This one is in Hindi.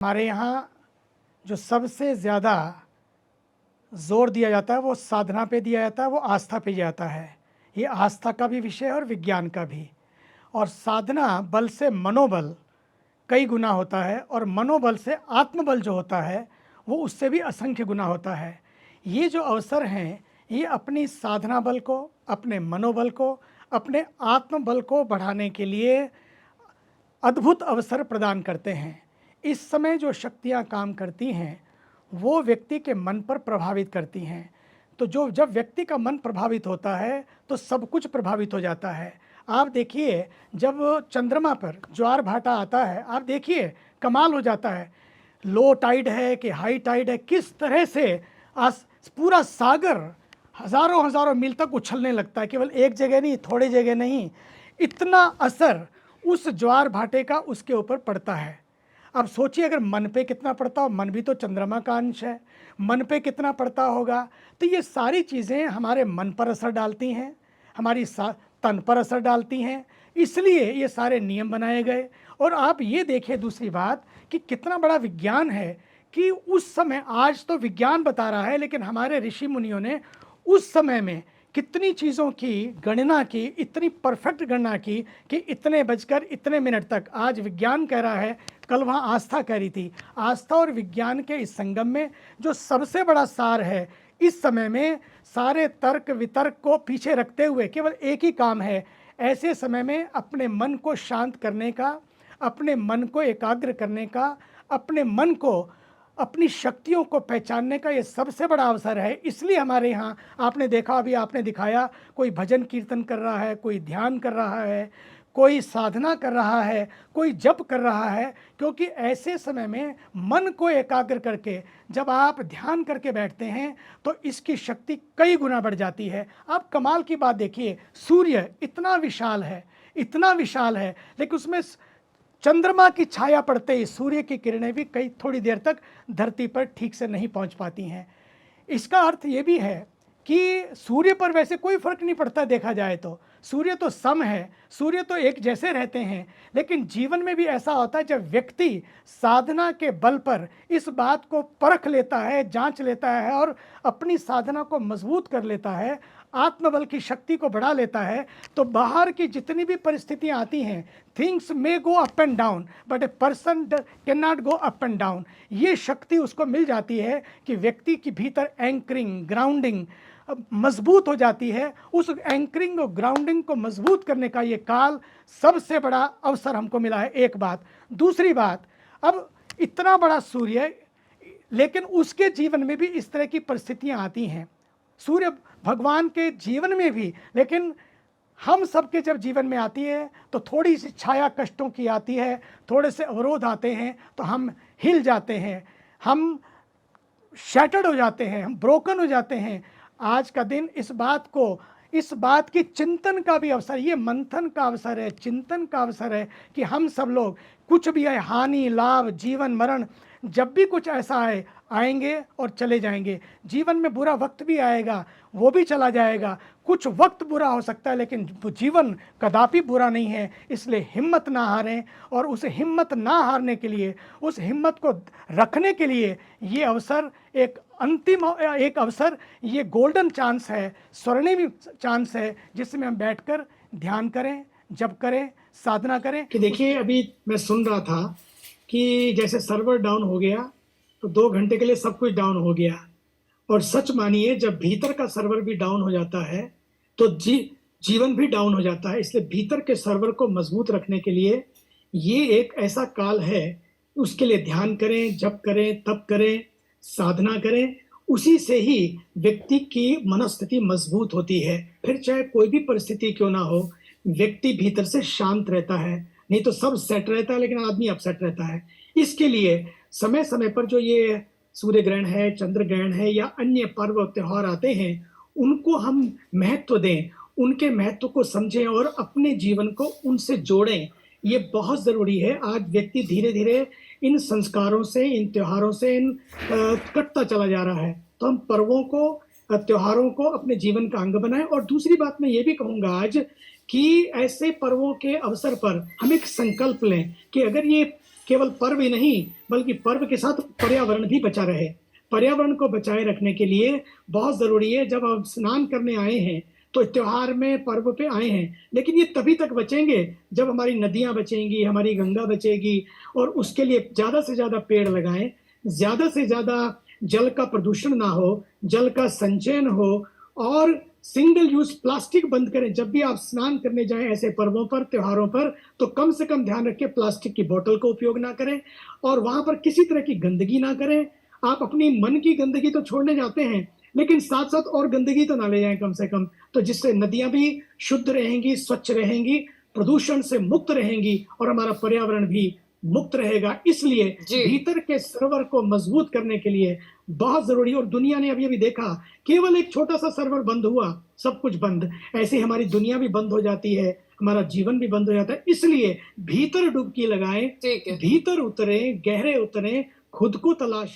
हमारे यहाँ जो सबसे ज़्यादा ज़ोर दिया जाता है वो साधना पे दिया जाता है, वो आस्था पे जाता है। ये आस्था का भी विषय है और विज्ञान का भी। और साधना बल से मनोबल कई गुना होता है और मनोबल से आत्मबल जो होता है वो उससे भी असंख्य गुना होता है। ये जो अवसर हैं ये अपनी साधना बल को, अपने मनोबल को, अपने आत्मबल को बढ़ाने के लिए अद्भुत अवसर प्रदान करते हैं। इस समय जो शक्तियाँ काम करती हैं वो व्यक्ति के मन पर प्रभावित करती हैं। तो जब व्यक्ति का मन प्रभावित होता है तो सब कुछ प्रभावित हो जाता है। आप देखिए, जब चंद्रमा पर ज्वार भाटा आता है, आप देखिए कमाल हो जाता है। लो टाइड है कि हाई टाइड है, किस तरह से पूरा सागर हज़ारों हज़ारों मील तक उछलने लगता है। केवल एक जगह नहीं, थोड़ी जगह नहीं, इतना असर उस ज्वार भाटे का उसके ऊपर पड़ता है। अब सोचिए अगर मन पे कितना पड़ता हो, मन भी तो चंद्रमा का अंश है, मन पे कितना पड़ता होगा। तो ये सारी चीज़ें हमारे मन पर असर डालती हैं, हमारी तन पर असर डालती हैं, इसलिए ये सारे नियम बनाए गए। और आप ये देखिए दूसरी बात कि कितना बड़ा विज्ञान है कि उस समय, आज तो विज्ञान बता रहा है लेकिन हमारे ऋषि मुनियों ने उस समय में कितनी चीज़ों की गणना की, इतनी परफेक्ट गणना की कि इतने बजकर इतने मिनट तक। आज विज्ञान कह रहा है, कल वहाँ आस्था कह रही थी। आस्था और विज्ञान के इस संगम में जो सबसे बड़ा सार है इस समय में, सारे तर्क वितर्क को पीछे रखते हुए केवल एक ही काम है। ऐसे समय में अपने मन को शांत करने का, अपने मन को एकाग्र करने का, अपने मन को, अपनी शक्तियों को पहचानने का ये सबसे बड़ा अवसर है। इसलिए हमारे यहाँ आपने देखा, अभी आपने दिखाया, कोई भजन कीर्तन कर रहा है, कोई ध्यान कर रहा है, कोई साधना कर रहा है, कोई जप कर रहा है। क्योंकि ऐसे समय में मन को एकाग्र करके जब आप ध्यान करके बैठते हैं तो इसकी शक्ति कई गुना बढ़ जाती है। आप कमाल की बात देखिए, सूर्य इतना विशाल है, इतना विशाल है, लेकिन उसमें चंद्रमा की छाया पड़ते ही सूर्य की किरणें भी कई थोड़ी देर तक धरती पर ठीक से नहीं पहुंच पाती हैं। इसका अर्थ ये भी है कि सूर्य पर वैसे कोई फर्क नहीं पड़ता, देखा जाए तो सूर्य तो सम है, सूर्य तो एक जैसे रहते हैं। लेकिन जीवन में भी ऐसा होता है जब व्यक्ति साधना के बल पर इस बात को परख लेता है, जांच लेता है और अपनी साधना को मजबूत कर लेता है, आत्मबल की शक्ति को बढ़ा लेता है, तो बाहर की जितनी भी परिस्थितियां आती हैं, things may go up and down but a person can not go up and down. ये शक्ति उसको मिल जाती है कि व्यक्ति के भीतर एंकरिंग, ग्राउंडिंग मजबूत हो जाती है। उस एंकरिंग और ग्राउंडिंग को मजबूत करने का ये काल सबसे बड़ा अवसर हमको मिला है, एक बात। दूसरी बात, अब इतना बड़ा सूर्य, लेकिन उसके जीवन में भी इस तरह की परिस्थितियां आती हैं, सूर्य भगवान के जीवन में भी। लेकिन हम सबके जब जीवन में आती है तो थोड़ी सी छाया कष्टों की आती है, थोड़े से अवरोध आते हैं तो हम हिल जाते हैं, हम शैटर्ड हो जाते हैं, हम ब्रोकन हो जाते हैं। आज का दिन इस बात की चिंतन का भी अवसर, ये मंथन का अवसर है, चिंतन का अवसर है कि हम सब लोग, कुछ भी है, हानि लाभ, जीवन मरण, जब भी कुछ ऐसा आए, आएंगे और चले जाएंगे। जीवन में बुरा वक्त भी आएगा, वो भी चला जाएगा। कुछ वक्त बुरा हो सकता है लेकिन जीवन कदापि बुरा नहीं है। इसलिए हिम्मत ना हारें, और उस हिम्मत ना हारने के लिए, उस हिम्मत को रखने के लिए ये अवसर एक अंतिम एक अवसर, ये गोल्डन चांस है, स्वर्णिम चांस है, जिसमें हम बैठकर ध्यान करें, जप करें, साधना करें। कि देखिए, अभी मैं सुन रहा था कि जैसे सर्वर डाउन हो गया तो 2 घंटे के लिए सब कुछ डाउन हो गया। और सच मानिए, जब भीतर का सर्वर भी डाउन हो जाता है तो जीवन भी डाउन हो जाता है। इसलिए भीतर के सर्वर को मजबूत रखने के लिए ये एक ऐसा काल है, उसके लिए ध्यान करें, जप करें, तप करें, साधना करें। उसी से ही व्यक्ति की मनस्थिति मजबूत होती है। फिर चाहे कोई भी परिस्थिति क्यों ना हो, व्यक्ति भीतर से शांत रहता है। नहीं तो सब सेट रहता है लेकिन आदमी अपसेट रहता है। इसके लिए समय समय पर जो ये सूर्य ग्रहण है, चंद्र ग्रहण है, या अन्य पर्व त्योहार आते हैं, उनको हम महत्व दें, उनके महत्व को समझें और अपने जीवन को उनसे जोड़ें। ये बहुत ज़रूरी है। आज व्यक्ति धीरे धीरे इन संस्कारों से, इन त्योहारों से कटता चला जा रहा है। तो हम पर्वों को, त्योहारों को अपने जीवन का अंग बनाएं। और दूसरी बात मैं ये भी कहूँगा आज कि ऐसे पर्वों के अवसर पर हम एक संकल्प लें कि अगर ये केवल पर्व ही नहीं, बल्कि पर्व के साथ पर्यावरण भी बचा रहे। पर्यावरण को बचाए रखने के लिए बहुत ज़रूरी है, जब आप स्नान करने आए हैं, तो त्योहार में, पर्व पे आए हैं, लेकिन ये तभी तक बचेंगे जब हमारी नदियाँ बचेंगी, हमारी गंगा बचेगी और उसके लिए ज़्यादा से ज़्यादा पेड़ लगाएँ, ज़्यादा से ज़्यादा जल का प्रदूषण ना हो, जल का संचयन हो और सिंगल यूज़ प्लास्टिक बंद करें। जब भी आप स्नान करने जाएँ ऐसे पर्वों पर, त्योहारों पर, तो कम से कम ध्यान रखें प्लास्टिक की बोतल का उपयोग ना करें और वहाँ पर किसी तरह की गंदगी ना करें। आप अपनी मन की गंदगी तो छोड़ने जाते हैं, लेकिन साथ-साथ और गंदगी तो ना ले जाएँ कम से कम, तो जिससे नदियाँ भी शुद्ध रहेंगी, स्वच्छ रहेंगी, प्रदूषण से मुक्त रहेंगी और हमारा पर्यावरण भी मुक्त रहेगा। इसलिए जी। भीतर के सर्वर को मजबूत करने के लिए बहुत ज़रूरी है और दुनिया ने अभी-अभी देखा, केवल एक छोटा-सा सर्वर बंद हुआ, सब कुछ बंद। ऐसे ही हमारी दुनिया भी बंद हो जाती है, हमारा जीवन भी बंद हो जाता है। इसलिए भीतर डुबकी लगाएँ, ठीक है। भीतर उतरें, गहरे उतरें, खुद को तलाशें।